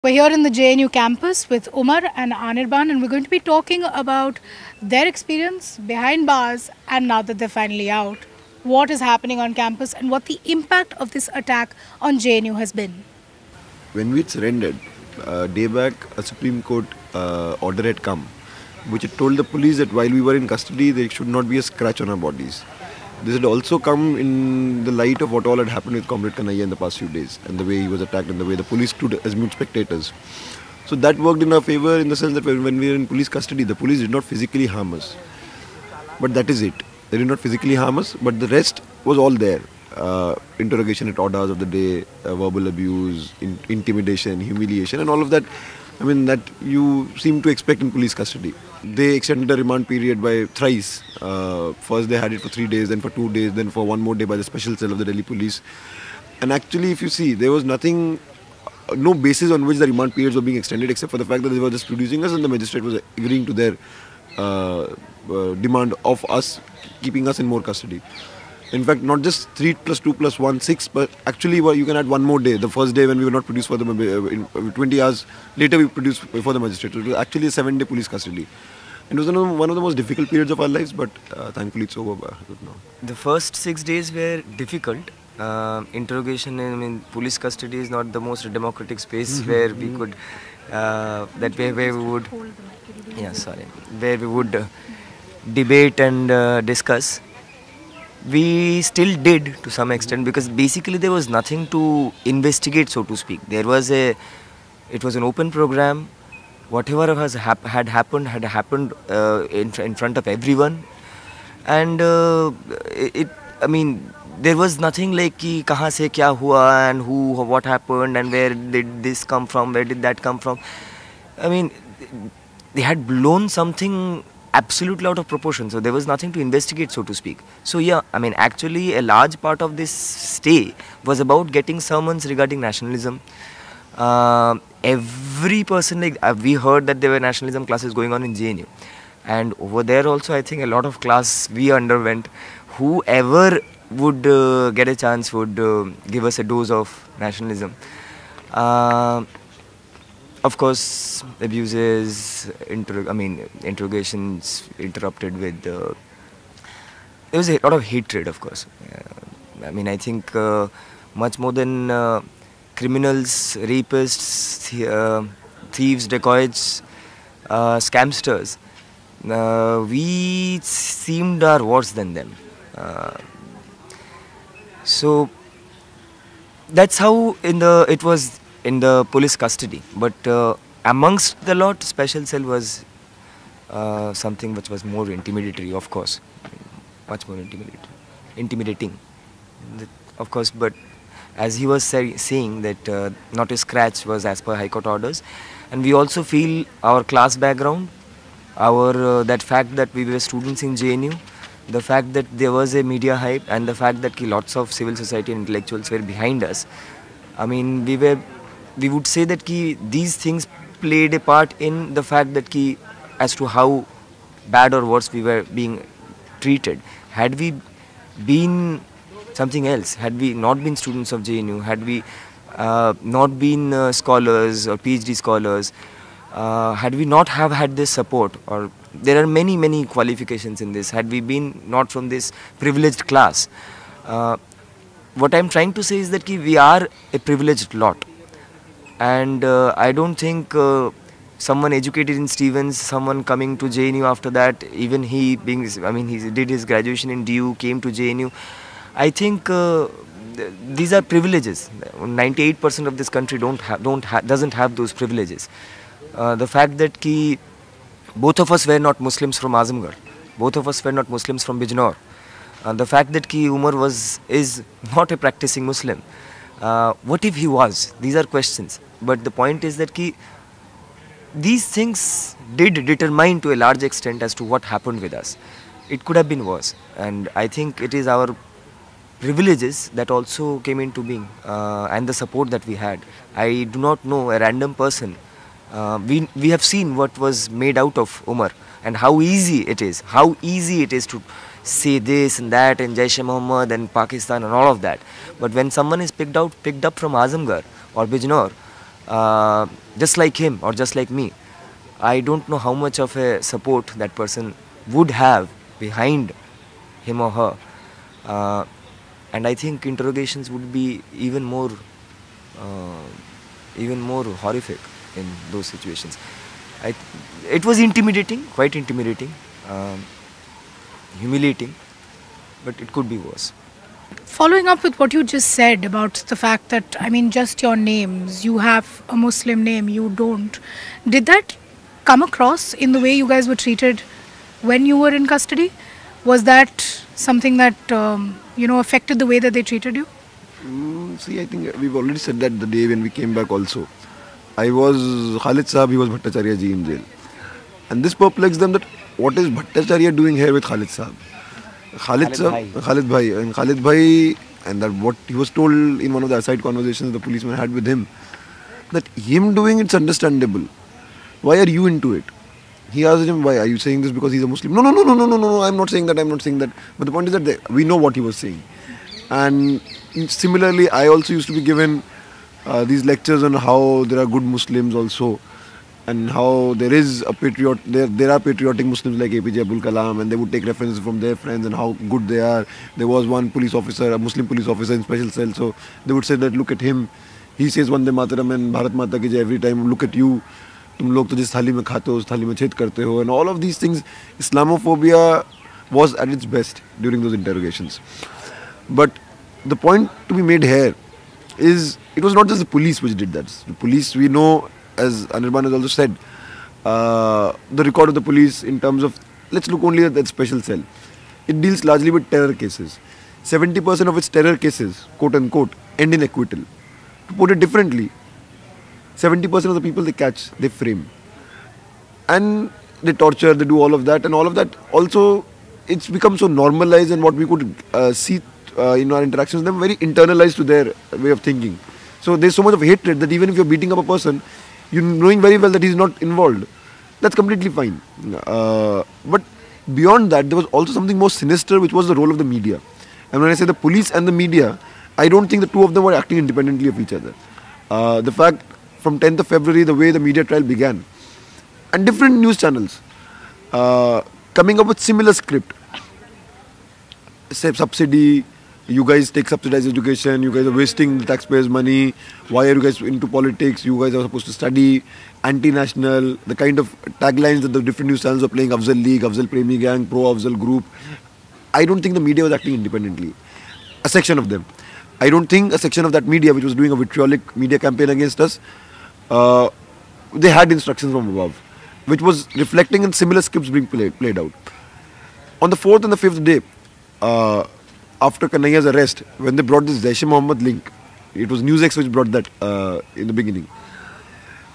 We're here in the JNU campus with Umar and Anirban, and we're going to be talking about their experience behind bars and now that they're finally out, what is happening on campus, and what the impact of this attack on JNU has been. When we surrendered, day back, a Supreme Court order had come, which had told the police that while we were in custody, there should not be a scratch on our bodies. This had also come in the light of what all had happened with Comrade Kanhaiya in the past few days, and the way he was attacked and the way the police stood as mute spectators. So that worked in our favor in the sense that when we were in police custody, the police did not physically harm us. But that is it. They did not physically harm us, but the rest was all there. Interrogation at odd hours of the day, verbal abuse, intimidation, humiliation, and all of that. I mean, that you seem to expect in police custody. They extended the remand period by thrice. First they had it for 3 days, then for 2 days, then for one more day by the special cell of the Delhi police. And actually, if you see, there was nothing, no basis on which the remand periods were being extended except for the fact that they were just producing us and the magistrate was agreeing to their demand of us, keeping us in more custody. In fact, not just 3 plus 2 plus 1, 6, but actually you can add one more day. The first day when we were not produced for the 20 hours later we produced before the magistrate. It was actually a 7-day police custody. It was one of the most difficult periods of our lives, but thankfully it's over now. The first 6 days were difficult. Interrogation, I mean, police custody is not the most democratic space where we could, where we would, where we would debate and discuss. We still did to some extent because basically there was nothing to investigate, so to speak. It was an open program. Whatever had happened in front of everyone, and I mean, there was nothing like ki kahan se kya hua and what happened and where did this come from, where did that come from. I mean, they had blown something absolutely out of proportion, so there was nothing to investigate, so to speak. So yeah, I mean, actually a large part of this stay was about getting sermons regarding nationalism. Every person, we heard that there were nationalism classes going on in JNU, and over there also I think a lot of class we underwent. Whoever would get a chance would give us a dose of nationalism. Of course, abuses, interrogations interrupted with. There was a lot of hatred, of course. I mean, I think much more than criminals, rapists, thieves, dacoits, scamsters, we seemed are worse than them. So that's how it was in the police custody. But amongst the lot, special cell was something which was more intimidatory, of course, much more intimidating, of course. But as he was saying that not a scratch was as per High Court orders, and we also feel our class background, our that fact that we were students in JNU, the fact that there was a media hype, and the fact that lots of civil society and intellectuals were behind us. I mean, we would say that these things played a part in the fact that as to how bad or worse we were being treated. Had we been something else, had we not been students of JNU, had we not been scholars or PhD scholars, had we not have had this support, or there are many qualifications in this, had we been not from this privileged class, what I'm trying to say is that we are a privileged lot. And I don't think someone educated in Stevens, someone coming to JNU after that, even he did his graduation in DU, came to JNU. I think these are privileges. 98% of this country doesn't have those privileges. The fact that both of us were not Muslims from Azamgarh, both of us were not Muslims from Bijnor. The fact that Umar is not a practicing Muslim. What if he was? These are questions. But the point is that these things did determine to a large extent as to what happened with us. It could have been worse, and I think it is our privileges that also came into being, and the support that we had. I do not know a random person. We have seen what was made out of Umar and how easy it is to say this and that and Jaish-e-Mohammed and Pakistan and all of that. But when someone is picked up from Azamgarh or Bijnor, just like him or just like me, I don't know how much of a support that person would have behind him or her. Uh, and I think interrogations would be uh, even more horrific in those situations. I, it was intimidating, quite intimidating, um, humiliating, but it could be worse. Following up with what you just said about the fact that, I mean, just your names, you have a Muslim name, you don't. Did that come across in the way you guys were treated when you were in custody? Was that something that, affected the way that they treated you? See, I think we've already said that the day when we came back also. I was Khalid Saab, he was Bhattacharya ji in jail. And this perplexed them that what is Bhattacharya doing here with Khalid Saab? Khalid Bhai. And Khalid Bhai, and that what he was told in one of the aside conversations the policeman had with him, that him doing it's understandable. Why are you into it? He asked him, why are you saying this because he's a Muslim? No, I'm not saying that, But the point is that we know what he was saying. And similarly, I also used to be given these lectures on how there are good Muslims also, and how there are patriotic Muslims like APJ Abdul Kalam, and they would take references from their friends and how good they are. There was one police officer, a Muslim police officer in special cell, so they would say that look at him, he says Vande Mataram and Bharat Mata ki Jai every time. Look at you, तुम लोग तो जिस थाली में खाते हो उस थाली में छेद करते हो, and all of these things. Islamophobia was at its best during those interrogations. But the point to be made here is it was not just the police which did that. The police, we know, as Anirban has also said, the record of the police in terms of, let's look only at that special cell. It deals largely with terror cases. 70% of its terror cases, quote unquote, end in acquittal. To put it differently, 70% of the people they catch, they frame. And they torture, they do all of that, and all of that also, it's become so normalized, and what we could see in our interactions with them, very internalized to their way of thinking. So there's so much of hatred that even if you're beating up a person, you knowing very well that he's not involved, that's completely fine. But beyond that, there was also something more sinister, which was the role of the media. And when I say the police and the media, I don't think the two of them were acting independently of each other. The fact from 10th of February, the way the media trial began, and different news channels coming up with similar script. Say subsidy, you guys take subsidized education, you guys are wasting the taxpayers' money, why are you guys into politics, you guys are supposed to study, anti-national, the kind of taglines that the different news channels are playing, Afzal League, Afzal Premi Gang, Pro-Afzal Group. I don't think the media was acting independently. A section of them. I don't think a section of that media which was doing a vitriolic media campaign against us, they had instructions from above, which was reflecting in similar scripts being played out. On the 4th and the 5th day, after Kanhaiya's arrest, when they brought this Jaish-e-Mohammed link, it was NewsX which brought that in the beginning.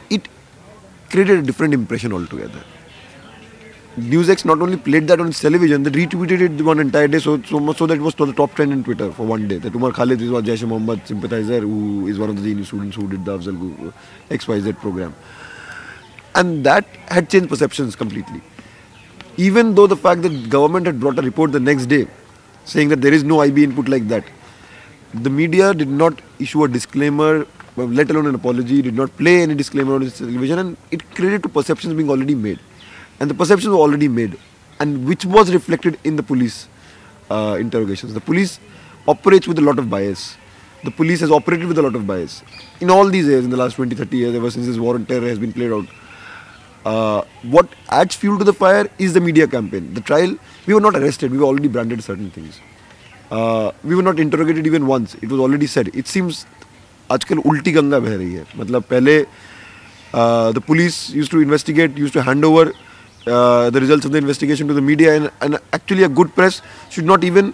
It created a different impression altogether. NewsX not only played that on its television, they retweeted it one entire day, so much so that it was to the top trend in Twitter for one day. That Umar Khalid is a Jaish-e-Mohammed sympathizer who is one of the genius students who did the Afzal XYZ program. And that had changed perceptions completely. Even though the fact that government had brought a report the next day saying that there is no IB input like that, the media did not issue a disclaimer, let alone an apology, did not play any disclaimer on its television, and it created two perceptions being already made. And the perceptions were already made, and which was reflected in the police interrogations. The police operates with a lot of bias. The police has operated with a lot of bias. In all these years, in the last 20, 30 years, ever since this war on terror has been played out, what adds fuel to the fire is the media campaign. The trial, we were not arrested, we were already branded certain things. We were not interrogated even once. It was already said. It seems आजकल उल्टी गंगा बह रही है. मतलब पहले the police used to investigate, used to hand over the results of the investigation to the media, and actually a good press should not even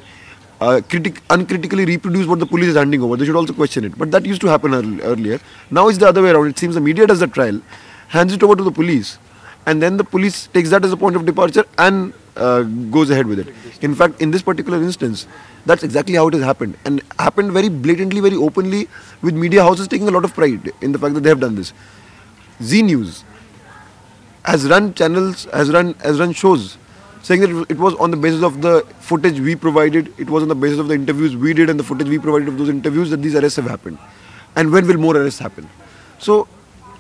uncritically reproduce what the police is handing over. They should also question it. But that used to happen earlier. Now it's the other way around. It seems the media does the trial, hands it over to the police, and then the police takes that as a point of departure and goes ahead with it. In fact, in this particular instance, that's exactly how it has happened, and happened very blatantly, very openly, with media houses taking a lot of pride in the fact that they have done this. Z News has run channels, has run shows, saying that it was on the basis of the footage we provided, it was on the basis of the interviews we did and the footage we provided of those interviews that these arrests have happened. And when will more arrests happen? So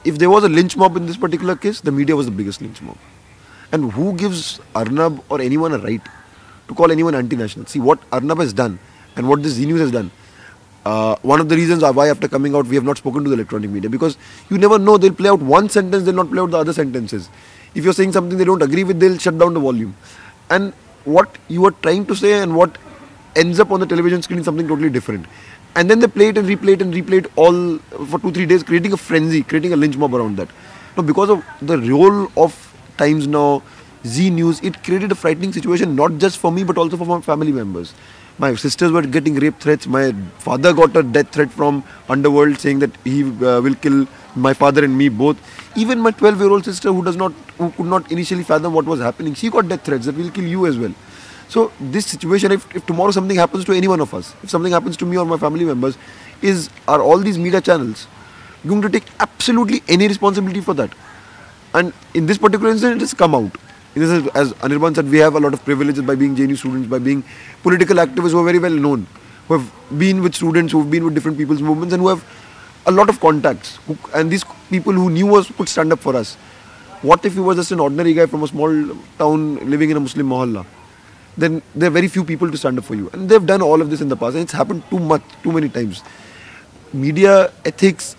if there was a lynch mob in this particular case, the media was the biggest lynch mob. And who gives Arnab or anyone a right to call anyone anti-national? See what Arnab has done and what this Z News has done. One of the reasons why after coming out we have not spoken to the electronic media, because you never know, they'll play out one sentence, they'll not play out the other sentences. If you're saying something they don't agree with, they'll shut down the volume. And what you are trying to say and what ends up on the television screen is something totally different. And then they play it and replay it all for 2-3 days, creating a frenzy, creating a lynch mob around that. Now, because of the role of Times Now, Z News, it created a frightening situation, not just for me but also for my family members. My sisters were getting rape threats. My father got a death threat from Underworld saying that he will kill my father and me both. Even my 12-year-old sister who could not initially fathom what was happening, she got death threats that will kill you as well. So this situation, if tomorrow something happens to any one of us, if something happens to me or my family members, are all these media channels going to take absolutely any responsibility for that? And in this particular incident, it has come out. As Anirban said, we have a lot of privileges by being JNU students, by being political activists who are very well known, who have been with students, who have been with different people's movements, and who have a lot of contacts. And these people who knew us could stand up for us. What if he was just an ordinary guy from a small town living in a Muslim mohalla? Then there are very few people to stand up for you. And they've done all of this in the past, and it's happened too many times. Media ethics,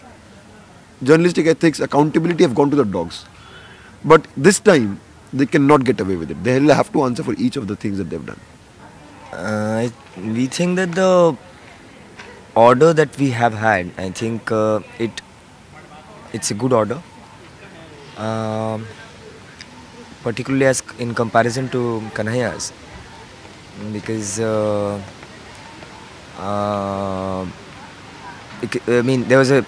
journalistic ethics, accountability have gone to the dogs. But this time, they cannot get away with it. They'll have to answer for each of the things that they've done. We think that the order that we have had, I think it's a good order. Particularly as in comparison to Kanhaiya's, because there was a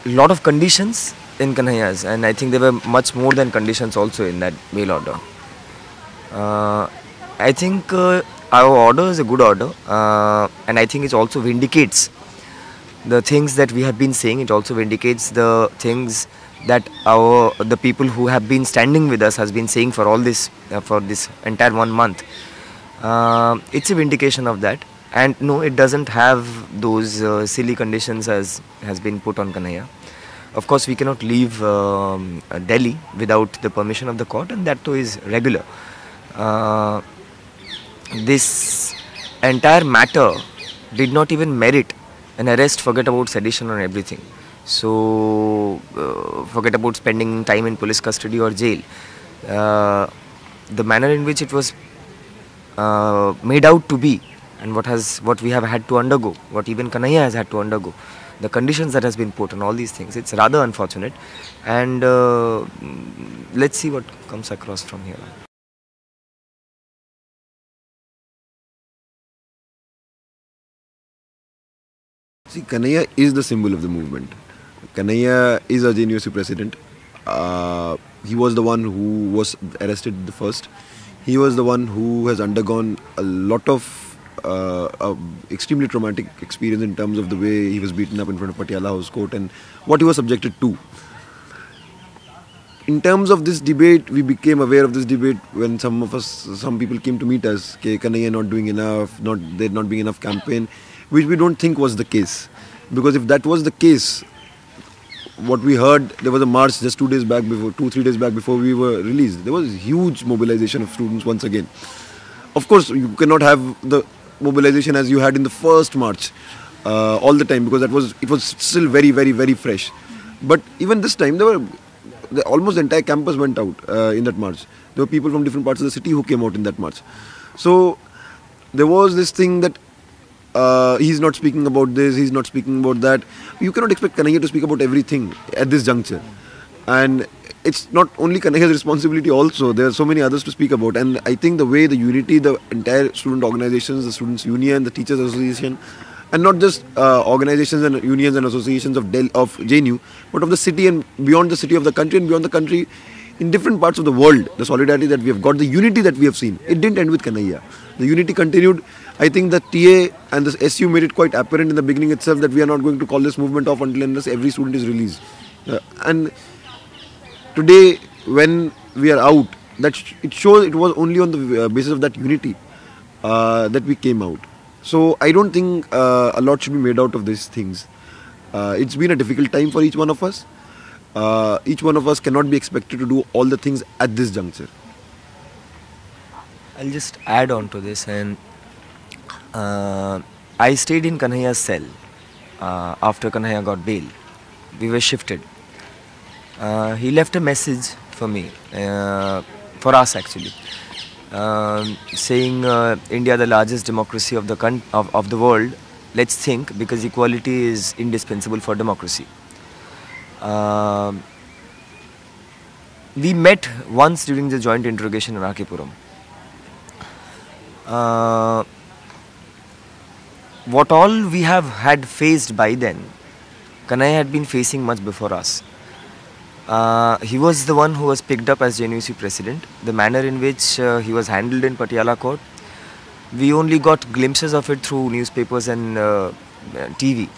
lot of conditions in Kanhaiya's, and I think there were much more than conditions also in that mail order. I think our order is a good order, and I think it also vindicates the things that we have been saying. It also vindicates the things that the people who have been standing with us has been saying for all this for this entire 1 month. It's a vindication of that, and no, it doesn't have those silly conditions as has been put on Kanhaiya. Of course, we cannot leave Delhi without the permission of the court, and that too is regular. This entire matter did not even merit an arrest, forget about sedition or everything. So, forget about spending time in police custody or jail. The manner in which it was made out to be, and what we have had to undergo, what even Kanhaiya has had to undergo, the conditions that has been put on all these things, it's rather unfortunate, and let's see what comes across from here. See, Kanhaiya is the symbol of the movement. Kanhaiya is a JNU president. He was the one who was arrested the first. He was the one who has undergone a lot of extremely traumatic experience in terms of the way he was beaten up in front of Patiala House Court and what he was subjected to. In terms of this debate, we became aware of this debate when some people came to meet us. Kanhaiya not doing enough, there not being enough campaign, which we don't think was the case. Because if that was the case, what we heard, there was a march just 2-3 days back before we were released. There was huge mobilization of students once again. Of course, you cannot have the mobilization as you had in the first march all the time, because it was still very, very, very fresh. But even this time, almost the entire campus went out in that march. There were people from different parts of the city who came out in that march. So there was this thing that he's not speaking about this, he's not speaking about that. You cannot expect Kanhaiya to speak about everything at this juncture. And it's not only Kanhaiya's responsibility also, there are so many others to speak about. And I think the way the unity, the entire student organizations, the students union, the teachers association, and not just organizations and unions and associations of JNU, but of the city and beyond the city, of the country and beyond the country, in different parts of the world, the solidarity that we have got, the unity that we have seen, it didn't end with Kanhaiya. The unity continued. I think the TA and the SU made it quite apparent in the beginning itself that we are not going to call this movement off until unless every student is released. And today, when we are out, it shows it was only on the basis of that unity that we came out. So I don't think a lot should be made out of these things. It's been a difficult time for each one of us. Each one of us cannot be expected to do all the things at this juncture. I'll just add on to this, and I stayed in Kanhaiya's cell after Kanhaiya got bail. We were shifted. He left a message for me, for us actually, saying India, the largest democracy of the world. Let's think, because equality is indispensable for democracy. We met once during the joint interrogation in Rakipuram. What all we have had faced by then, Kanhaiya had been facing much before us. He was the one who was picked up as JNUC president. The manner in which he was handled in Patiala court, we only got glimpses of it through newspapers and TV.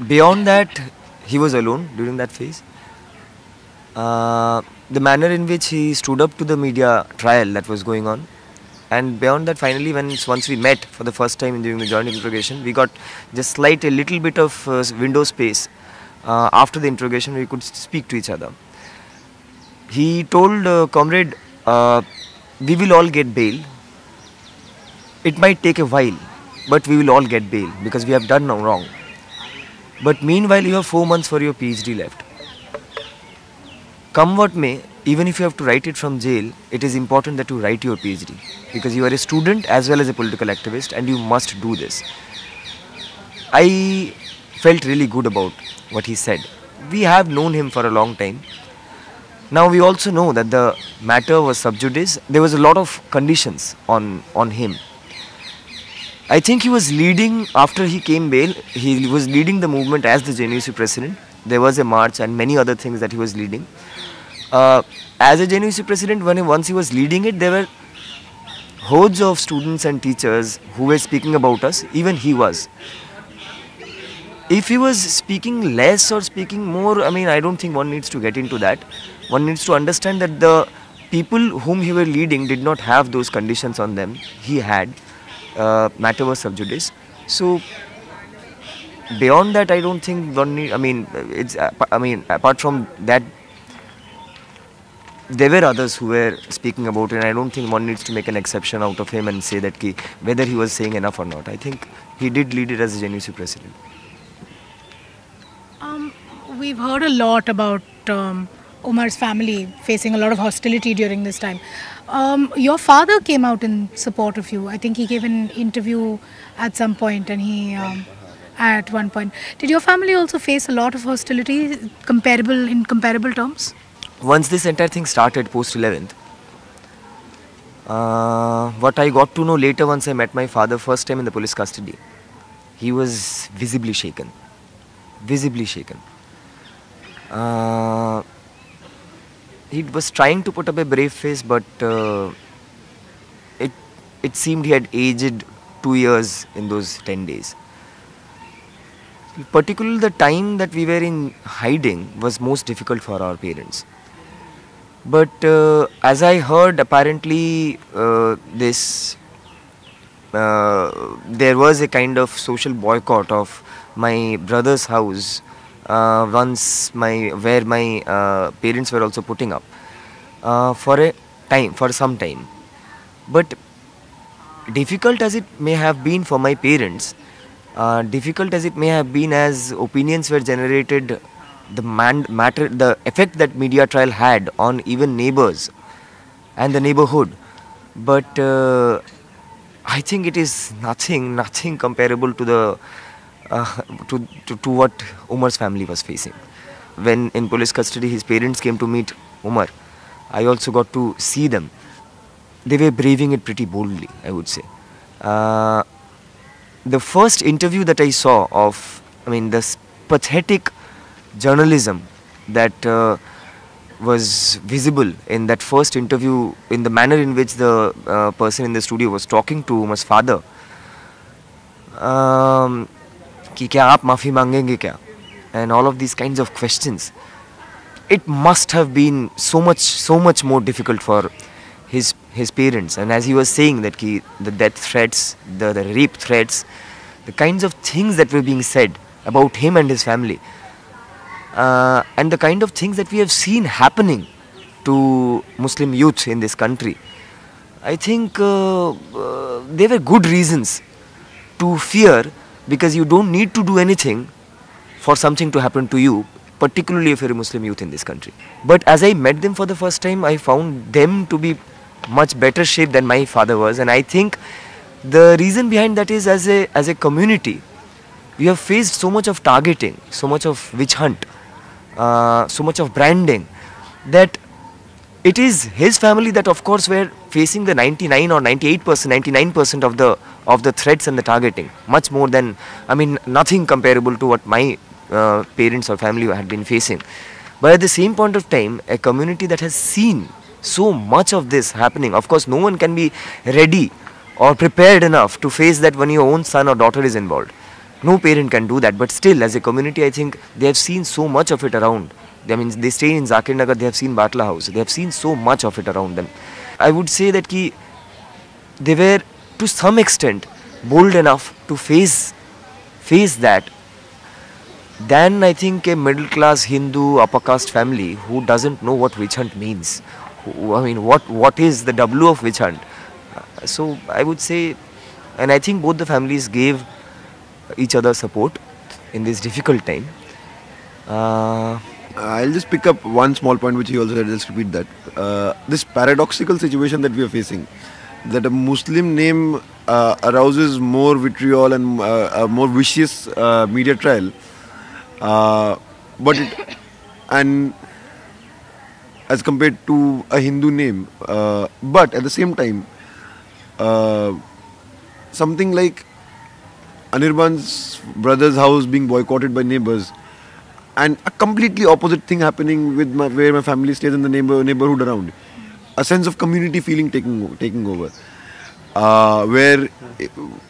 Beyond that, he was alone during that phase. The manner in which he stood up to the media trial that was going on, and beyond that, finally, once we met for the first time during the joint interrogation, we got just a little bit of window space. After the interrogation, we could speak to each other. He told comrade, we will all get bail. It might take a while, but we will all get bail because we have done no wrong. But meanwhile, you have 4 months for your PhD left. Come what may, even if you have to write it from jail, it is important that you write your PhD, because you are a student as well as a political activist, and you must do this. I felt really good about what he said. We have known him for a long time. Now we also know that the matter was sub judice. There was a lot of conditions on him. I think he was leading, after he came bail, he was leading the movement as the JNUC president. There was a march and many other things that he was leading. As a JNUC president, once he was leading it, there were hordes of students and teachers who were speaking about us. Even he was. If he was speaking less or speaking more, I don't think one needs to get into that. One needs to understand that the people whom he were leading did not have those conditions on them. He had. Matter was sub judice. So beyond that, I don't think one need. Apart from that, there were others who were speaking about it, and I don't think one needs to make an exception out of him and say that whether he was saying enough or not. I think he did lead it as a JNUC president. We've heard a lot about Umar's family facing a lot of hostility during this time. Your father came out in support of you. I think he gave an interview at some point, and he at one point. Did your family also face a lot of hostility, in comparable terms? Once this entire thing started post 11th, what I got to know later, once I met my father first time in the police custody, he was visibly shaken. Visibly shaken. He was trying to put up a brave face, but it seemed he had aged 2 years in those 10 days. Particularly the time that we were in hiding was most difficult for our parents. But as I heard, apparently there was a kind of social boycott of my brother's house where my parents were also putting up for some time. But difficult as it may have been for my parents, difficult as it may have been as opinions were generated, the effect that media trial had on even neighbors and the neighborhood. But I think it is nothing comparable to the to what Umar's family was facing. When in police custody, his parents came to meet Umar. I also got to see them. They were braving it pretty boldly, I would say. The first interview that I saw of, this pathetic journalism that was visible in that first interview, in the manner in which the person in the studio was talking to Umar's father, कि क्या आप माफ़ी मांगेंगे क्या, and all of these kinds of questions. It must have been so much more difficult for his parents. And as he was saying that the death threats, the rape threats, the kinds of things that were being said about him and his family, and the kind of things that we have seen happening to Muslim youth in this country, I think there were good reasons to fear, because you don't need to do anything for something to happen to you, particularly if you're a Muslim youth in this country. But as I met them for the first time, I found them to be much better shape than my father was, and I think the reason behind that is, as a community, we have faced so much of targeting, so much of witch hunt, so much of branding, that it is his family that of course were facing the 99 or 98%, 99% of the threats and the targeting, much more than, I mean, nothing comparable to what my parents or family had been facing. But at the same point of time, a community that has seen so much of this happening, of course no one can be ready or prepared enough to face that when your own son or daughter is involved. No parent can do that, but still as a community I think they have seen so much of it around. I mean, they stay in Zakir Nagar, they have seen Batla House, they have seen so much of it around them. I would say that they were to some extent bold enough to face that, than I think a middle class Hindu upper caste family who doesn't know what witch hunt means. I mean, what is the W of witch hunt? So I would say, and I think both the families gave each other support in this difficult time. I'll just pick up one small point which he also said, just repeat that. This paradoxical situation that we are facing, that a Muslim name arouses more vitriol and a more vicious media trial, and as compared to a Hindu name, but at the same time, something like Anirban's brother's house being boycotted by neighbors, and a completely opposite thing happening with where my family stays in the neighborhood around. A sense of community feeling taking over, where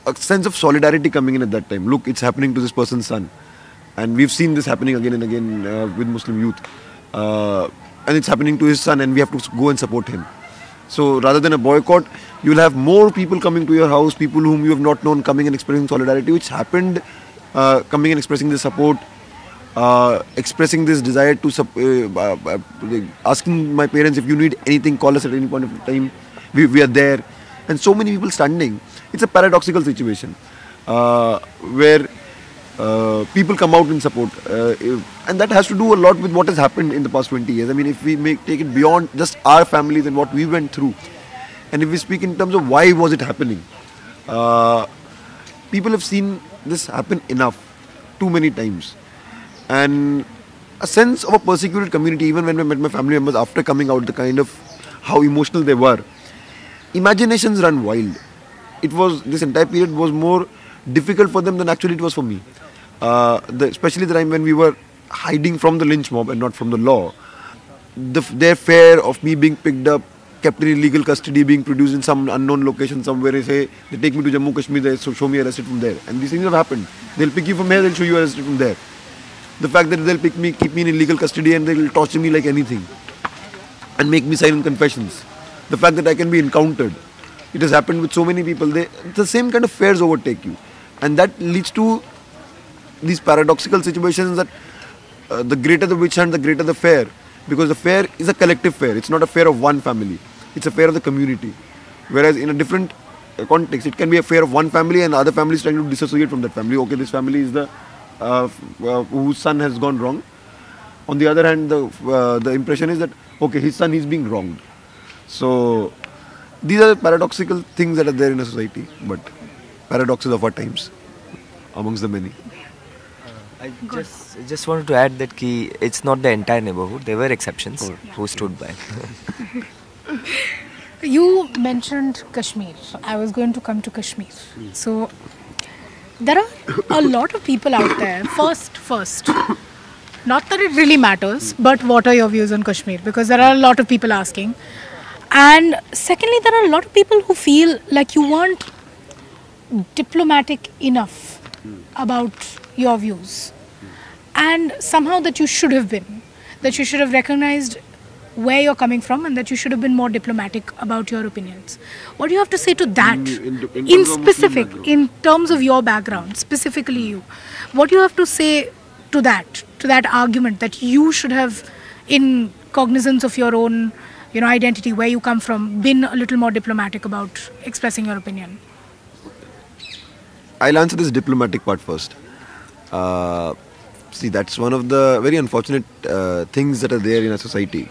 a sense of solidarity coming in at that time. Look, it's happening to this person's son, and we've seen this happening again and again with Muslim youth, and it's happening to his son, and we have to go and support him. So rather than a boycott, you will have more people coming to your house, people whom you have not known coming and expressing solidarity, which happened, coming and expressing this support, expressing this desire to asking my parents, if you need anything, call us at any point of time, we are there. And so many people standing. It's a paradoxical situation where people come out in support, and that has to do a lot with what has happened in the past 20 years. I mean, if we take it beyond just our families and what we went through, and if we speak in terms of why was it happening, people have seen this happen enough, too many times, and a sense of a persecuted community. Even when I met my family members after coming out, the kind of how emotional they were, imaginations run wild. This entire period was more difficult for them than actually it was for me. Especially the time when we were hiding from the lynch mob and not from the law. Their fear of me being picked up, kept in illegal custody, being produced in some unknown location somewhere. They take me to Jammu Kashmir, they show me arrested from there. And these things have happened. They'll pick you from here, they'll show you arrested from there. The fact that they'll keep me in illegal custody and they'll torture me like anything and make me sign confessions. The fact that I can be encountered. It has happened with so many people. The same kind of fears overtake you. And that leads to these paradoxical situations that the greater the witch hunt, the greater the fear. Because the fear is a collective fear. It's not a fear of one family. It's a fear of the community. Whereas in a different context, it can be a fear of one family and the other family is trying to disassociate from that family. Okay, this family is the whose son has gone wrong. On the other hand, the impression is that, okay, his son is being wronged. So these are the paradoxical things that are there in a society, but paradoxes of our times, amongst the many. I just wanted to add that it's not the entire neighborhood. There were exceptions who stood by. You mentioned Kashmir. I was going to come to Kashmir. So there are a lot of people out there. First, not that it really matters, but what are your views on Kashmir? Because there are a lot of people asking. And secondly, there are a lot of people who feel like you weren't diplomatic enough about your views, and somehow that you should have been, that you should have recognized where you're coming from and that you should have been more diplomatic about your opinions. What do you have to say to that? In In terms of Muslim specific, background. in terms of your background, specifically you, what do you have to say to that argument that you should have, in cognizance of your own, identity, where you come from, been a little more diplomatic about expressing your opinion? I'll answer this diplomatic part first. See, that's one of the very unfortunate things that are there in a society,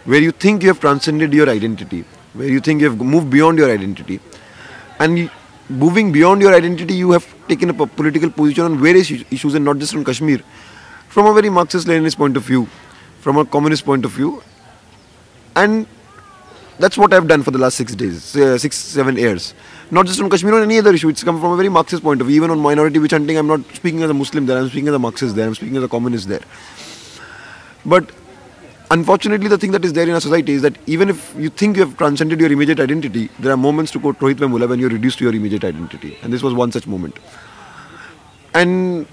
where you think you have transcended your identity, where you think you have moved beyond your identity, and moving beyond your identity, you have taken up a political position on various issues, and not just on Kashmir, from a very Marxist-Leninist point of view, from a communist point of view, and that's what I've done for the last 7 years. Not just on Kashmir, on any other issue. It's come from a very Marxist point of view. Even on minority witch hunting, I'm not speaking as a Muslim there, I'm speaking as a Marxist there, I'm speaking as a communist there. But unfortunately, the thing that is there in our society is that even if you think you have transcended your immediate identity, there are moments, to quote Rohit Vemula, when you're reduced to your immediate identity. And this was one such moment. And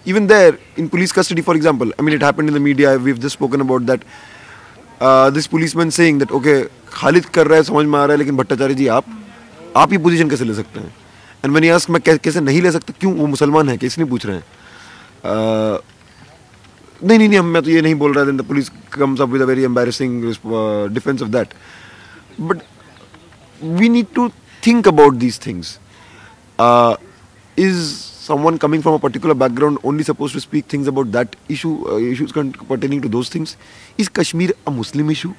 even there, in police custody, for example, I mean, it happened in the media, we've just spoken about that. This policeman saying that, okay, Khalid कर रहा है, समझ में आ रहा है, लेकिन भट्टाचार्य जी आप ये पोजीशन कैसे ले सकते हैं? And when he asked, मैं कैसे नहीं ले सकता, क्यों, वो मुसलमान है, कैसे नहीं पूछ रहे हैं? नहीं, मैं तो ये नहीं बोल रहा. Then the police comes up with a very embarrassing defense of that. But we need to think about these things. Is someone coming from a particular background only supposed to speak things about that issue, issues pertaining to those things? Is Kashmir a Muslim issue?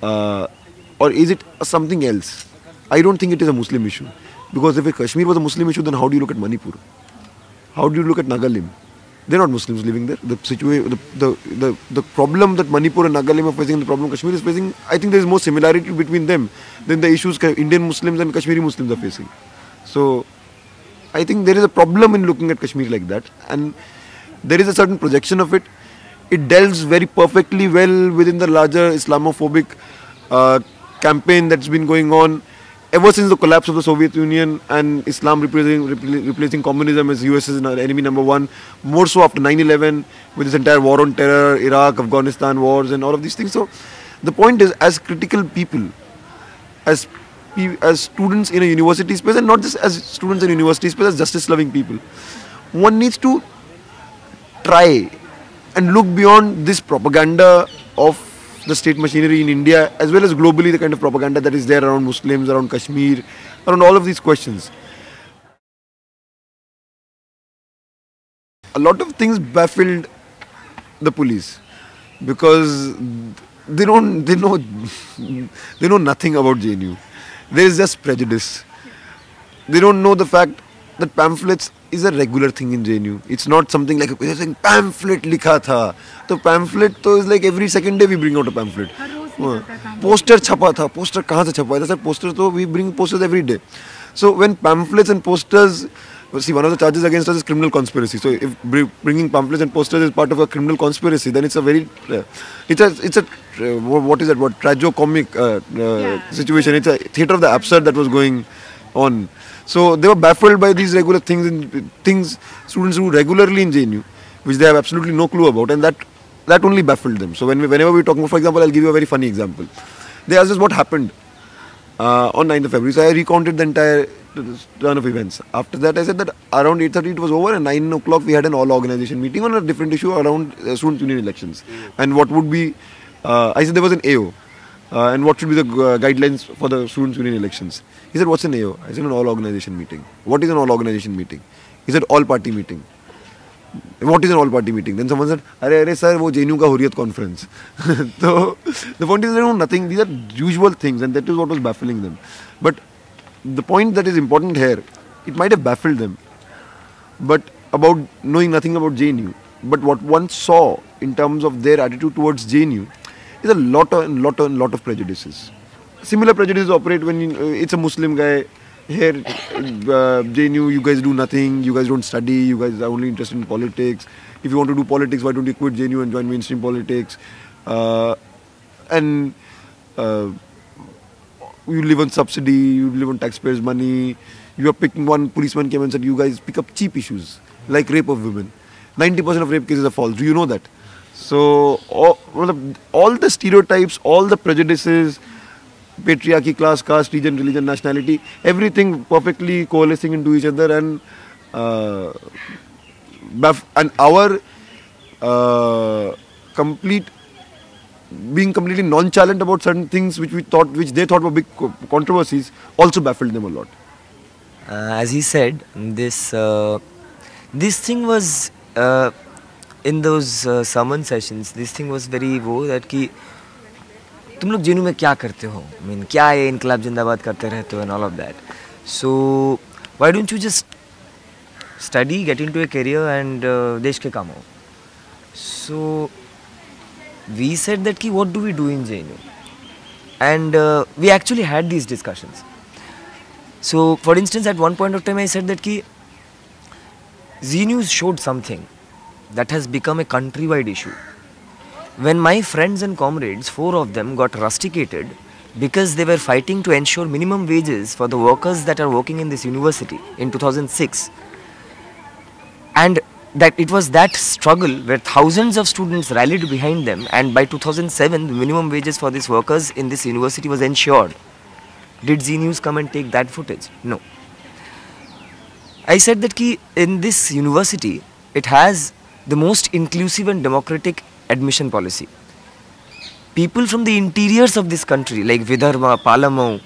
Or is it something else? I don't think it is a Muslim issue. Because if Kashmir was a Muslim issue, then how do you look at Manipur? How do you look at Nagalim? They're not Muslims living there. The problem that Manipur and Nagalim are facing, the problem Kashmir is facing, I think there is more similarity between them than the issues Indian Muslims and Kashmiri Muslims are facing. So I think there is a problem in looking at Kashmir like that, and there is a certain projection of it. It delves very perfectly well within the larger Islamophobic campaign that's been going on ever since the collapse of the Soviet Union and Islam replacing communism as US's enemy number one, more so after 9/11 with this entire war on terror, Iraq, Afghanistan wars and all of these things. So the point is, as critical people, as students in a university space, and not just as students in university space, as justice-loving people, one needs to try and look beyond this propaganda of the state machinery in India, as well as globally, the kind of propaganda that is there around Muslims, around Kashmir, around all of these questions. A lot of things baffled the police because they know nothing about JNU. There is just prejudice. They don't know the fact that pamphlets is a regular thing in JNU. It's not something like they're saying pamphlet likha tha. So pamphlet is like every second day we bring out a pamphlet. Poster chapa tha. Poster kahan se chapa? Sir, posters to we bring posters every day. So when pamphlets and posters, see, one of the charges against us is criminal conspiracy. So if bringing pamphlets and posters is part of a criminal conspiracy, then it's a very, what is that? What tragicomic situation? It's a theatre of the absurd that was going on. So they were baffled by these regular things, and things students do regularly in JNU, which they have absolutely no clue about, and that only baffled them. So whenever we're talking, for example, I'll give you a very funny example. They asked us what happened on 9th of February. So I recounted the entire turn of events. After that, I said that around 8:30 it was over, and 9 o'clock we had an all-organization meeting on a different issue around student union elections. And what would be, I said there was an AO. And what should be the guidelines for the students' union elections? He said, what's an AO? I said, an all-organization meeting. What is an all-organization meeting? He said, all-party meeting. What is an all-party meeting? Then someone said, Arey sir, wo JNU ka Hurriyat conference. So the point is, they know nothing. These are usual things, and that is what was baffling them. But the point that is important here, it might have baffled them, but about knowing nothing about JNU. But what one saw in terms of their attitude towards JNU is a lot of prejudices. Similar prejudices operate when it's a Muslim guy. Here, JNU, you guys do nothing, you guys don't study, you guys are only interested in politics. If you want to do politics, why don't you quit JNU and join mainstream politics? And you live on subsidy, you live on taxpayers' money. You are picking, one policeman came and said, you guys pick up cheap issues like rape of women. 90% of rape cases are false. Do you know that? So all the stereotypes, all the prejudices, patriarchy, class, caste, region, religion, nationality, everything perfectly coalescing into each other, and our complete being completely nonchalant about certain things which they thought were big controversies, also baffled them a lot. As he said, this thing was in those sermon sessions. This thing was very वो that कि तुम लोग जेनू में क्या करते हो? I mean, क्या ये इनकलाब जिंदाबाद करते रहते हो and all of that. So why don't you just study, get into a career and देश के काम हो? So we said that ki what do we do in JNU, and we actually had these discussions. So for instance, at one point of time I said that ki Z News showed something that has become a countrywide issue. When my friends and comrades, 4 of them got rusticated because they were fighting to ensure minimum wages for the workers that are working in this university in 2006, and that it was that struggle where thousands of students rallied behind them, and by 2007 the minimum wages for these workers in this university was ensured. Did Z News come and take that footage? No. I said that ki in this university it has the most inclusive and democratic admission policy. People from the interiors of this country like Vidarbha, Palamau,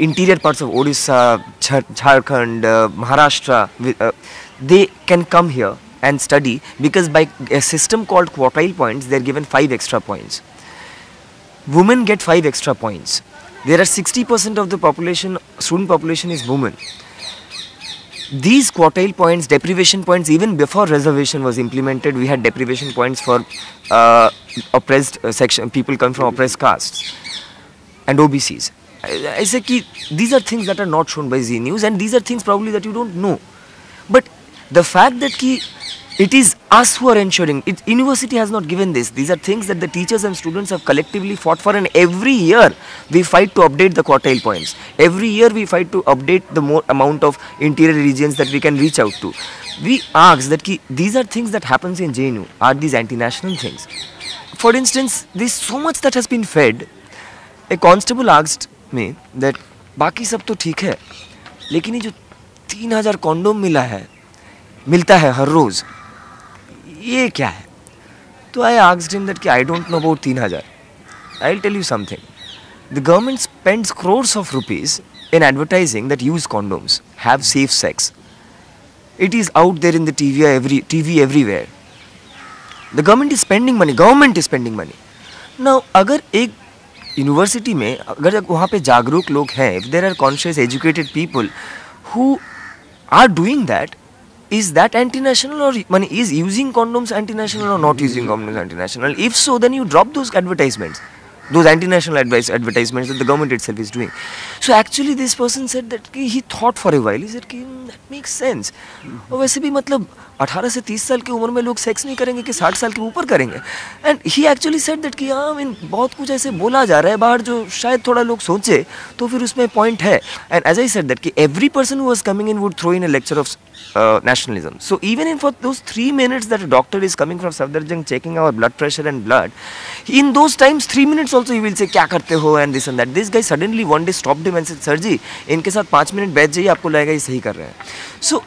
interior parts of Odisha, Jharkhand, Maharashtra, they can come here and study because by a system called quartile points, they are given 5 extra points. Women get 5 extra points. There are 60% of the population, student population is women. These quartile points, deprivation points, even before reservation was implemented, we had deprivation points for oppressed section, people come from oppressed castes and OBCs. I say ki these are things that are not shown by Z News, and these are things probably that you don't know. But the fact that ki it is us who are ensuring, university has not given this. These are things that the teachers and students have collectively fought for, and every year we fight to update the quartile points. Every year we fight to update the more amount of interior regions that we can reach out to. We ask that ki these are things that happens in JNU. Are these anti-national things? For instance, there is so much that has been fed. A constable asked me that बाकी सब तो ठीक है, लेकिन ये जो 3000 condom मिलता है हर रोज, ये क्या है? तो I asked him that कि I don't know about 3000. I'll tell you something. The government spends crores of rupees in advertising that use condoms, have safe sex. It is out there in the TV everywhere. The government is spending money. Now, अगर एक university में अगर वहाँ पे जागरूक लोग हैं, if there are conscious educated people who are doing that, is that anti-national, or is using condoms anti-national or not using condoms anti-national? If so, then you drop those advertisements, those anti-national advertisements that the government itself is doing. So actually this person said that he thought for a while. He said that makes sense. और वैसे भी मतलब 18 से 30 साल की उम्र में लोग सेक्स नहीं करेंगे कि 60 साल के ऊपर करेंगे. And he actually said that कि हाँ, I mean, बहुत कुछ ऐसे बोला जा रहा है बाहर जो शायद थोड़ा लोग सोचे तो फिर उसमें point है. And as I said that कि every person who was coming in would throw in a lecture of nationalism. So even in for those 3 minutes that a doctor is coming from Safdarjung checking our blood pressure and blood, in those times 3 minutes also he will say क्या करते हो and this and that. This guy suddenly one day stopped him and said, sir ji इनके साथ 5 minute बैठ जाइए, आपको लगेगा ये सही कर रहे हैं. So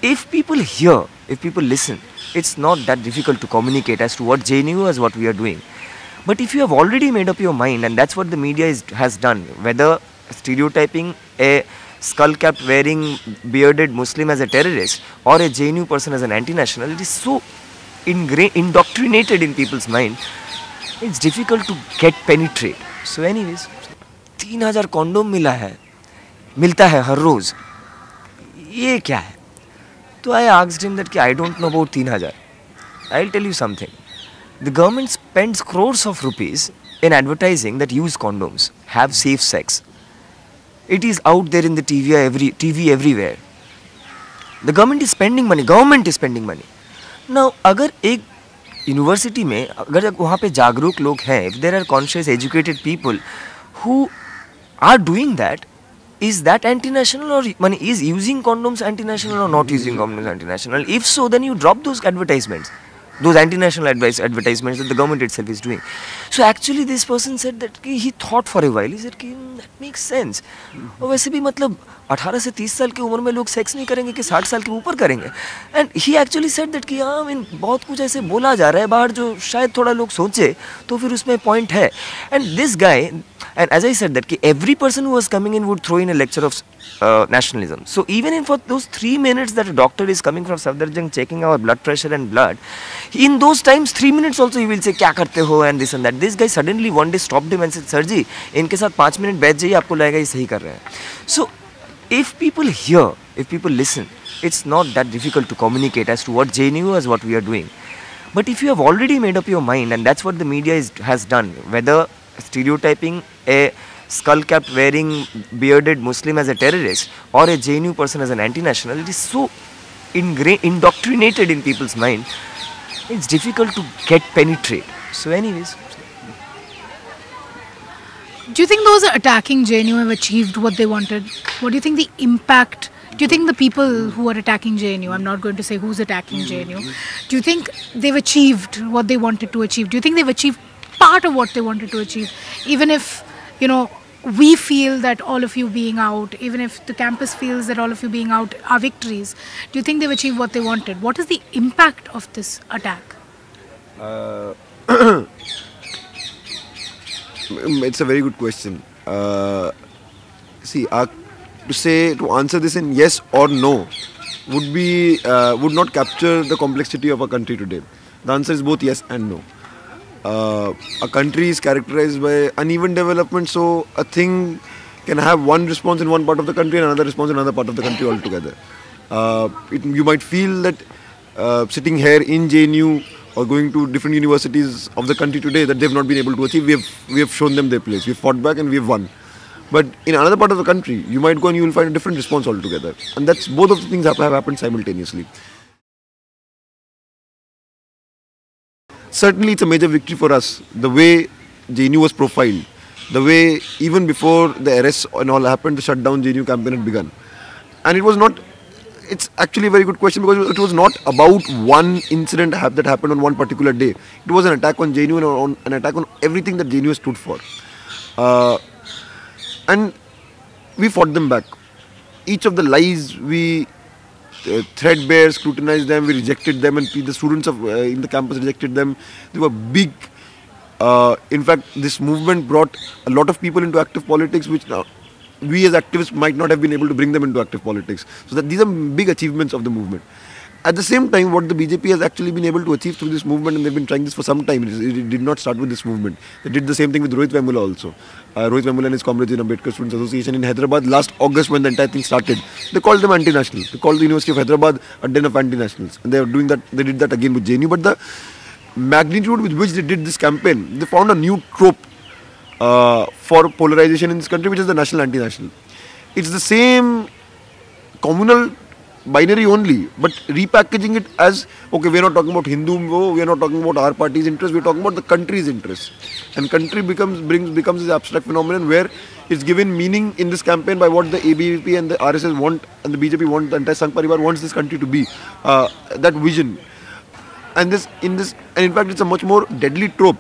if people hear, if people listen, it's not that difficult to communicate as to what JNU is, what we are doing. But if you have already made up your mind, and that's what the media has done, whether stereotyping a skull-capped wearing bearded Muslim as a terrorist or a JNU person as an anti-national, it is so indoctrinated in people's mind, it's difficult to get penetrate. So anyways, 3000 condom मिलता है हर रोज, ये क्या है? तो I asked him that I don't know about 3000. I'll tell you something. The government spends crores of rupees in advertising that use condoms, have safe sex. It is out there in the TV everywhere. The government is spending money. Now, अगर एक university में अगर वहाँ पे जागरूक लोग हैं, if there are conscious educated people who are doing that, is that anti-national, or is using condoms anti-national or not using condoms anti-national? If so, then you drop those advertisements, those anti-national advertisements that the government itself is doing. So actually this person said that he thought for a while. He said that makes sense. और वैसे भी मतलब 18 से 30 साल की उम्र में लोग सेक्स नहीं करेंगे कि 60 साल के ऊपर करेंगे. And he actually said that कि हाँ, बहुत कुछ ऐसे बोला जा रहा है बाहर जो शायद थोड़ा लोग सोचे तो फिर उसमें पॉइंट है. And this guy, and as I said that every person who was coming in would throw in a lecture of nationalism. So even for those 3 minutes that a doctor is coming from Safdarjung checking our blood pressure and blood, in those times 3 minutes also he will say क्या करते हो and this and that. This guy suddenly one day stopped him and said, sir ji, इनके साथ 5 minute बैठ जाइए, आपको लगेगा ये सही कर रहे हैं. So if people hear, if people listen, it's not that difficult to communicate as to what JNU is, what we are doing. But if you have already made up your mind, and that's what the media has done, whether stereotyping a skull-capped wearing bearded Muslim as a terrorist or a JNU person as an anti-national, it is so indoctrinated in people's mind, it's difficult to penetrate. So anyways. Do you think those attacking JNU have achieved what they wanted? What do you think the impact? Do you think the people who are attacking JNU, I'm not going to say who's attacking JNU, do you think they've achieved what they wanted to achieve? Do you think they've achieved part of what they wanted to achieve? Even if, we feel that all of you being out, even if the campus feels that all of you being out are victories, do you think they've achieved what they wanted? What is the impact of this attack? It's a very good question. To answer this in yes or no would not capture the complexity of a country today. The answer is both yes and no. A country is characterized by uneven development, so a thing can have one response in one part of the country and another response in another part of the country altogether. You might feel that sitting here in JNU or going to different universities of the country today that they've not been able to achieve, we have shown them their place. We've fought back and we've won. But in another part of the country, you might go and you will find a different response altogether. And that's both of the things have happened simultaneously. Certainly it's a major victory for us, the way JNU was profiled, the way even before the arrests and all happened, the shutdown JNU campaign had begun. And it's actually a very good question, because it was not about one incident that happened on one particular day. It was an attack on JNU and an attack on everything that JNU stood for. And we fought them back. Each of the lies we threadbare, scrutinized them, we rejected them, and the students in the campus rejected them. They were big. In fact, this movement brought a lot of people into active politics, which we as activists might not have been able to bring them into active politics. So that these are big achievements of the movement. At the same time, what the BJP has actually been able to achieve through this movement, and they've been trying this for some time, it did not start with this movement. They did the same thing with Rohit Vemula also. Rohit Vemula and his comrades in Ambedkar Students Association in Hyderabad last August, when the entire thing started, they called them anti-national. They called the University of Hyderabad a den of anti-nationals. And they are doing that. They did that again with JNU. But the magnitude with which they did this campaign, they found a new trope for polarization in this country, which is the national anti-national. It's the same communal binary only, but repackaging it as, okay, we're not talking about Hindu, we're not talking about our party's interest, we're talking about the country's interest. And country becomes this abstract phenomenon where it's given meaning in this campaign by what the ABVP and the RSS want, and the BJP want, the entire Sangh Parivar wants this country to be. That vision. And in fact, it's a much more deadly trope,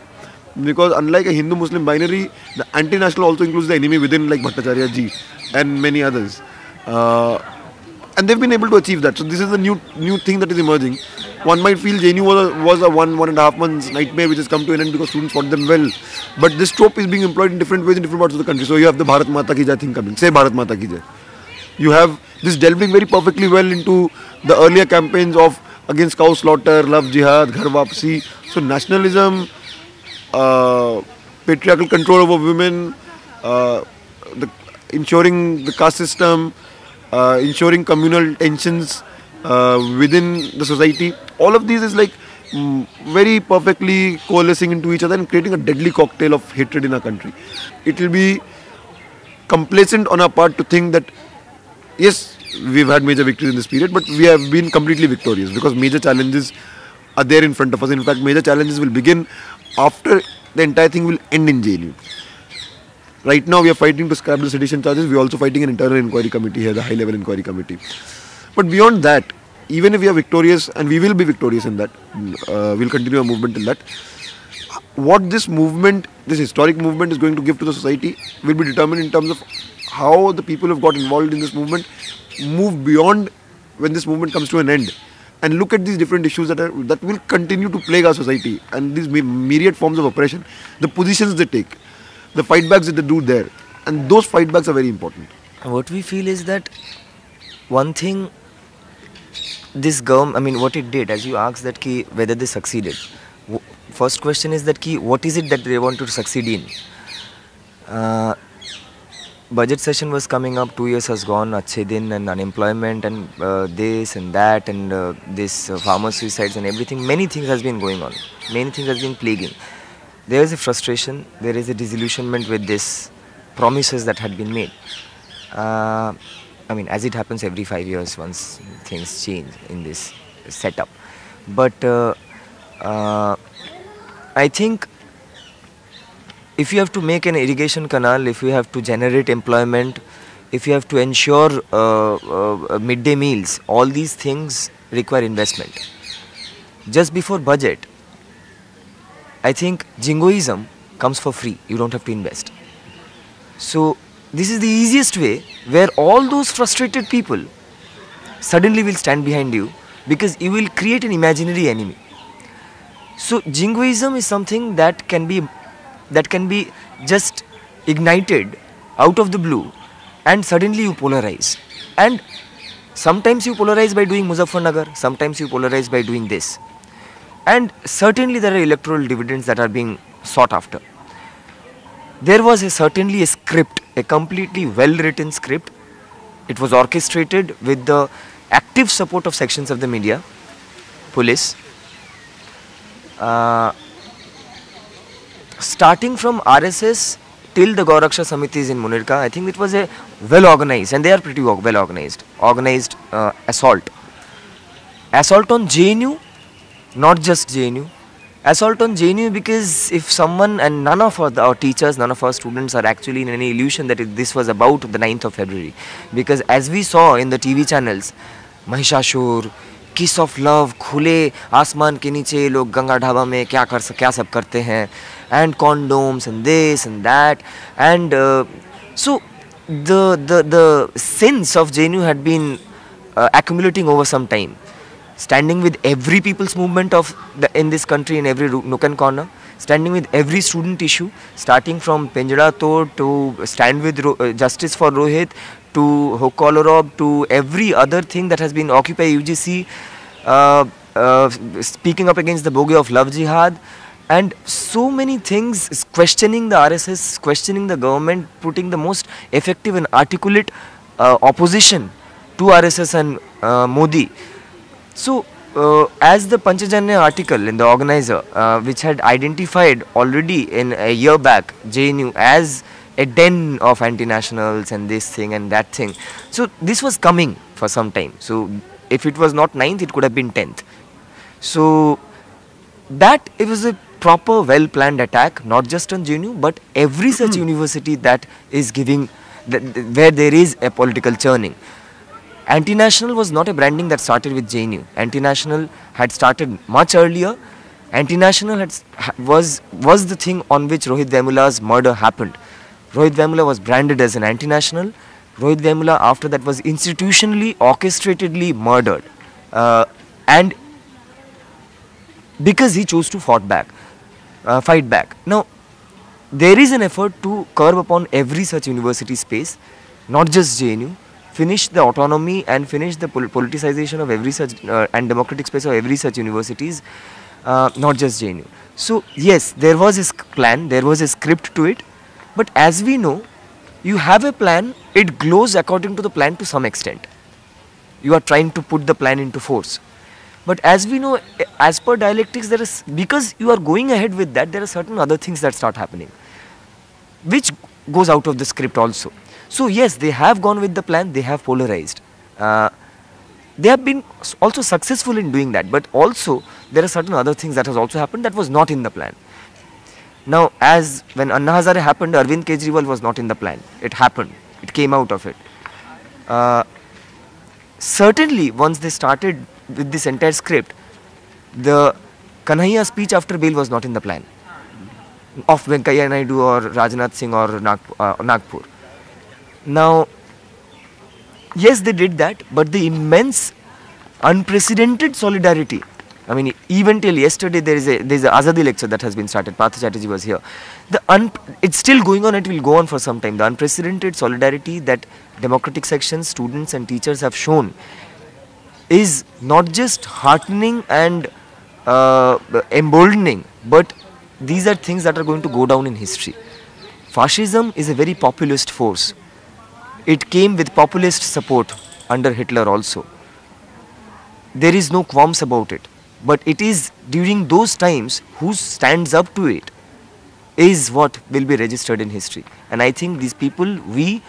because unlike a Hindu-Muslim binary, the anti-national also includes the enemy within, like Bhattacharya ji and many others. And they've been able to achieve that. So this is the new thing that is emerging. One might feel JNU was a 1.5 months nightmare which has come to an end because students fought them well. But this trope is being employed in different ways in different parts of the country. So you have the Bharat Mata Ki Jai thing coming. Say Bharat Mata Ki Jai. You have this delving very perfectly well into the earlier campaigns of against cow slaughter, love jihad, ghar wapsi. So nationalism, patriarchal control over women, ensuring the caste system, ensuring communal tensions within the society. All of these is like very perfectly coalescing into each other and creating a deadly cocktail of hatred in our country. It will be complacent on our part to think that yes, we've had major victories in this period, but we have been completely victorious, because major challenges are there in front of us. In fact, major challenges will begin after the entire thing will end in JNU. Right now we are fighting to scrap the sedition charges. We are also fighting an internal inquiry committee here, the high level inquiry committee. But beyond that, even if we are victorious, and we will be victorious in that, we'll continue our movement in that. What this movement, this historic movement is going to give to the society will be determined in terms of how the people who have got involved in this movement move beyond when this movement comes to an end, and look at these different issues that will continue to plague our society, and these myriad forms of oppression, the positions they take, the fightbacks that they do there, and those fightbacks are very important. What we feel is that one thing, this government, I mean, what it did, as you asked that ki whether they succeeded. First question is that ki what is it that they want to succeed in? Budget session was coming up, 2 years has gone, achhe din, and unemployment and this and that and this farmer suicides and everything, many things has been going on, many things has been plaguing. There is a frustration, there is a disillusionment with this promises that had been made. I mean, as it happens every 5 years once things change in this setup. But I think if you have to make an irrigation canal, if you have to generate employment, if you have to ensure midday meals, all these things require investment. Just before budget, I think jingoism comes for free, you don't have to invest. So this is the easiest way where all those frustrated people suddenly will stand behind you, because you will create an imaginary enemy. So jingoism is something that can be just ignited out of the blue, and suddenly you polarize. And sometimes you polarize by doing Muzaffarnagar, sometimes you polarize by doing this. And certainly there are electoral dividends that are being sought after. There was certainly a script, a completely well written script. It was orchestrated with the active support of sections of the media, police. Starting from RSS till the Gauraksha Samitis in Munirka, I think it was a well organized, and they are pretty well organized, assault. Assault on JNU, not just JNU. Assault on JNU, because if someone, and none of our teachers, none of our students are actually in any illusion that this was about the 9th of February. Because as we saw in the TV channels, Mahishashur, Kiss of Love, खुले आसमान के नीचे लोग गंगा ढाबा में क्या सब करते हैं, and condoms and this and that, and so the sins of JNU had been accumulating over some time. Standing with every people's movement in this country, in every nook and corner, standing with every student issue, starting from Pinjara Tod to stand with Justice for Rohit, to Hokolorob, to every other thing that has been Occupy UGC, speaking up against the bogey of love jihad, and so many things, questioning the RSS, questioning the government, putting the most effective and articulate opposition to RSS and Modi. So, as the Panchajanya article in the Organizer, which had identified already in a year back JNU as a den of anti-nationals and this thing and that thing. So, this was coming for some time. So, if it was not 9th, it could have been 10th. So, that it was a proper well-planned attack, not just on JNU, but every such university that is giving, where there is a political churning. Anti-national was not a branding that started with JNU. Anti-national had started much earlier. Anti-national was the thing on which Rohit Vemula's murder happened. Rohit Vemula was branded as an anti-national. Rohit Vemula after that was institutionally, orchestratedly murdered. And because he chose to fight back. Now, there is an effort to curb upon every such university space, not just JNU. Finish the autonomy and finish the politicization of every such and democratic space of every such universities, not just JNU. So yes, there was a plan, there was a script to it, but as we know, you have a plan, it glows according to the plan to some extent. You are trying to put the plan into force. But as we know, as per dialectics, there is, because you are going ahead with that, there are certain other things that start happening, which goes out of the script also. So yes, they have gone with the plan, they have polarized. They have been also successful in doing that, but also there are certain other things that has also happened that was not in the plan. Now, as when Anna Hazare happened, Arvind Kejriwal was not in the plan. It happened. It came out of it. Uh, Certainly, once they started with this entire script, the Kanhaiya speech after bail was not in the plan of Venkaiah Naidu or Rajnath Singh or Nagpur. Now, yes, they did that, but the immense, unprecedented solidarity. I mean, even till yesterday, there is a Azadi lecture that has been started. Partha Chatterjee was here. It's still going on. It will go on for some time. The unprecedented solidarity that democratic sections, students, and teachers have shown is not just heartening and emboldening, but these are things that are going to go down in history. Fascism is a very populist force. It came with populist support under Hitler also. There is no qualms about it. But it is during those times who stands up to it is what will be registered in history. And I think these people, we,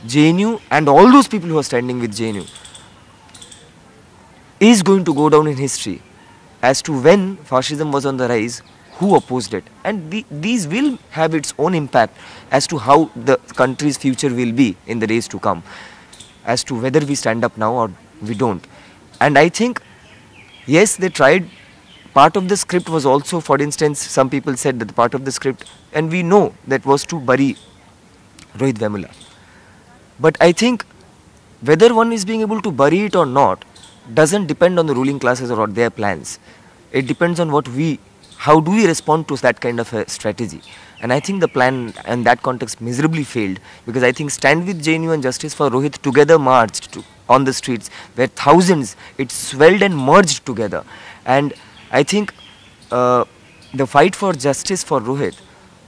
JNU and all those people who are standing with JNU is going to go down in history as to when fascism was on the rise, who opposed it. And these will have its own impact as to how the country's future will be in the days to come, as to whether we stand up now or we don't. And I think, yes, they tried. Part of the script was also, for instance, some people said that part of the script, and we know that was to bury Rohit Vemula. But I think whether one is being able to bury it or not doesn't depend on the ruling classes or their plans. It depends on how do we respond to that kind of a strategy. And I think the plan in that context miserably failed, because I think Stand with JNU and Justice for Rohit together marched on the streets where thousands, it swelled and merged together. And I think the fight for justice for Rohit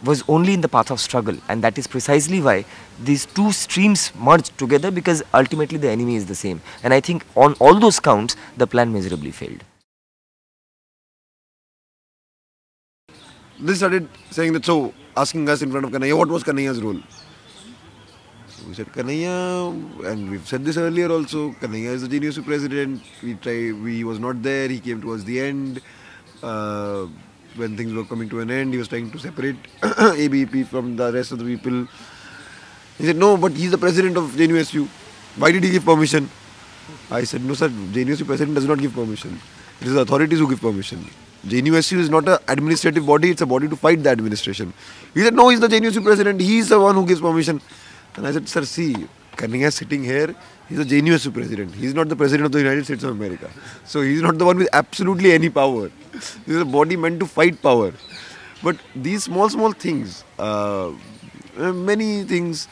was only in the path of struggle, and that is precisely why these two streams merged together, because ultimately the enemy is the same. And I think on all those counts, the plan miserably failed. They started saying that, so asking us in front of Kanhaiya, what was Kanhaiya's role? So we said Kanhaiya, and we've said this earlier also, Kanhaiya is the JNU president. He was not there, he came towards the end. When things were coming to an end, he was trying to separate ABP from the rest of the people. He said, no, but he's the president of JNUSU. Why did he give permission? I said, no sir, JNUSU president does not give permission. It is the authorities who give permission. JNUSU is not an administrative body, it's a body to fight the administration. He said, no, he's the JNUSU president, he's the one who gives permission. And I said, sir, see, Kanhaiya sitting here, he's a JNUSU president. He's not the president of the United States of America. So he's not the one with absolutely any power. This is a body meant to fight power. But these small things, many things,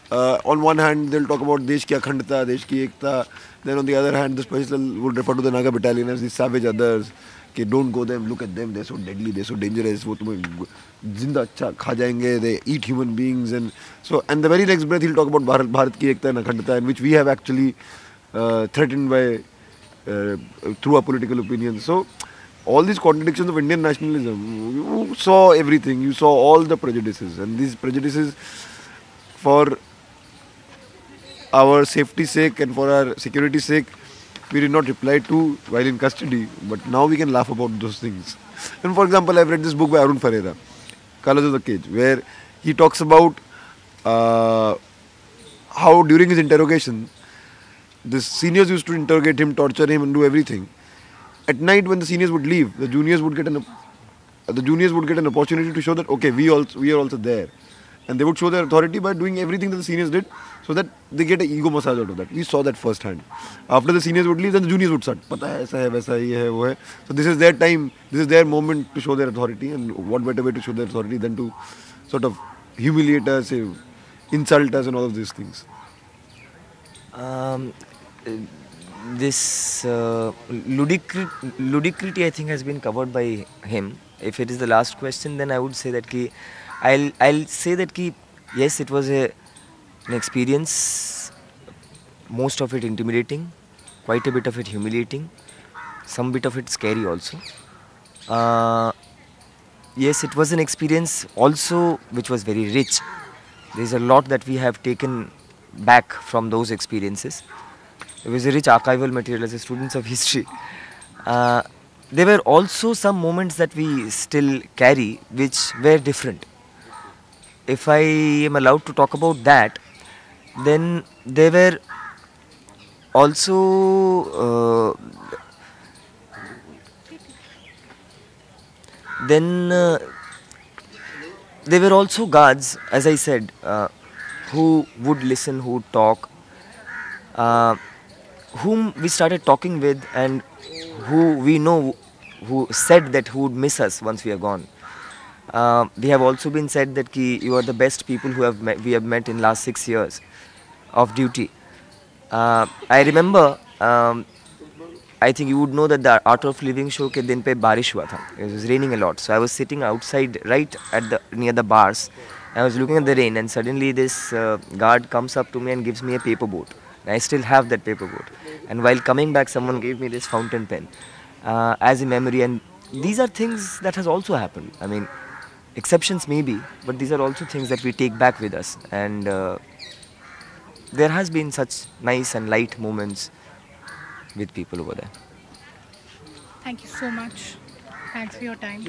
on one hand they'll talk about Desh ki Akhandata, Desh ki Ekta. Then on the other hand, the special would refer to the Naga battalion as the savage others. Okay, don't go them, look at them, they're so deadly, they're so dangerous, wo tumhe zinda acha kha jayenge, they eat human beings. And the very next breath he'll talk about Bharat ki Ekta and Akhandata, in which we have actually threatened by through our political opinions. So all these contradictions of Indian nationalism, you saw everything, you saw all the prejudices, and these prejudices, for our safety's sake and for our security's sake, we did not reply to while in custody, but now we can laugh about those things. And for example, I've read this book by Arun Ferreira, Colors of the Cage, where he talks about how during his interrogation, the seniors used to interrogate him, torture him and do everything. At night when the seniors would leave, the juniors would get an opportunity to show that, okay, we are also there. And they would show their authority by doing everything that the seniors did, so that they get an ego massage out of that. We saw that firsthand. After the seniors would leave, then the juniors would start. Pata hai, aisa hai, waisa hai, ye hai, wo hai. So this is their time, this is their moment to show their authority, and what better way to show their authority than to sort of humiliate us, insult us and all of these things. This ludicrity, I think, has been covered by him. If it is the last question, then I would say that I'll say that yes, it was an experience, most of it intimidating, quite a bit of it humiliating, some bit of it scary also. Yes, it was an experience also which was very rich. There is a lot that we have taken back from those experiences. It was a rich archival material as a students of history. there were also some moments that we still carry which were different. If I am allowed to talk about that, then there were also then there were also guards, as I said, who would listen, who would talk, uh, whom we started talking with, and who we know who said that who would miss us once we are gone. We have also been said that ki, you are the best people we have met in last 6 years of duty. I remember, I think you would know that the Art of Living show के दिन पे बारिश हुआ था. It was raining a lot, so I was sitting outside right at the near the bars. I was looking at the rain, and suddenly this guard comes up to me and gives me a paper boat. And I still have that paper boat. And while coming back, someone gave me this fountain pen as a memory. And these are things that has also happened. I mean, exceptions maybe, but these are also things that we take back with us. And there has been such nice and light moments with people over there. Thank you so much. Thanks for your time.